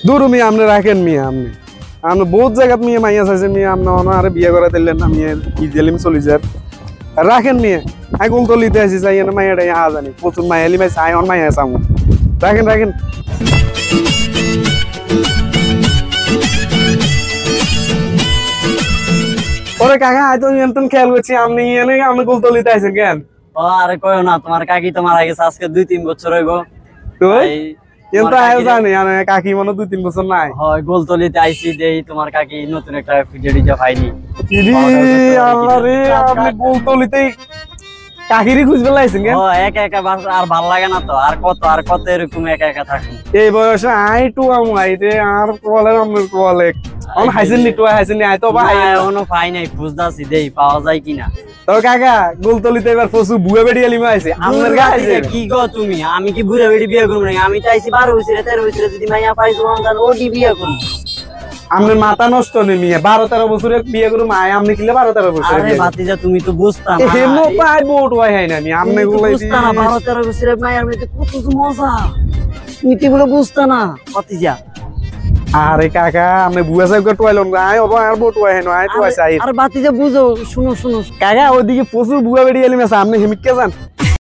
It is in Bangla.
দূর মিয়া আপনি রাখেন মিয়া আপনি বহুত জায়গাত মিয়া মাইয়া চাইছে মিয়া আপনি আরে বিয়ে করে দিলেন না মিয়া কি দিলাম 40,000 রাখেন মিয়া আগুন তো লিতে আসি চাই না মাইয়াটা ইহা জানি প্রচুর মাইয়ালি মাই চাই অন মাইয়া চামু রাখেন ওরে কাকা হয়তো এনতন খেয়াল করছি আপনি এনে আপনি গোল তো লিতে আইছেন কেন আরে কইও না তোমার কাকি তো মারা গেছে আজকে 2-3 বছর হইব তো কিন্তু আয়ো জানি আমি কাকি মনে 2-3 বছর নাই হয় গোলতলিতে আইছি দেই তোমার কাকি নতুন একটা ভিডিও পাইনি আল্লাহ রে আপনি গোলতলিতেই কাকিরি খুঁজবে লাইছেন কেন একা একা আর ভাল লাগে না তো আর কত এরকম একা একা থাকি এই বয়সে আইটু আইতে আর বলে আমনের বলে অন হাইছেন নি টুয়া হাইছেন নি আইতো ভাই এখনো পাই নাই খুঁজতাছি দেই পাওয়া যায় কিনা তো কাকা গোলতলিতে এবার প্রচুর বুয়া বেড়ি আলিমা আইছে আমনের গাইছে কি গো তুমি আমি কি বুড়া বেড়ি বিয়ে করব না আমি চাইছি 12 বছরে 13 বছরে যদি মাইয়া পাই জোয়ান জান ওডি বিয়ে করব আমনের মাথা নষ্ট নে মিয়া 12-13 বছরে বিয়ে করব মাই আমনে কিলে 12-13 বছরে আরে ভাতিজা তুমি তো বুঝতা না হেমো পাই বোট হয় না আমি আমনে গুলাই বুঝতা না 12-13 বছরের মাইয়ার মধ্যে কত মজা তুমি কি বলে বুঝতা না ভাতিজা আরে কাকা আমনে বুয়া সাহেব টয়লন আই ওবা আর বোট হয় না আই তো আই আর ভাতিজা বুঝো শুনো কাকা ওইদিকে প্রচুর বুয়া বেড়ি আলিমা আছে আমনে হেমিকে জান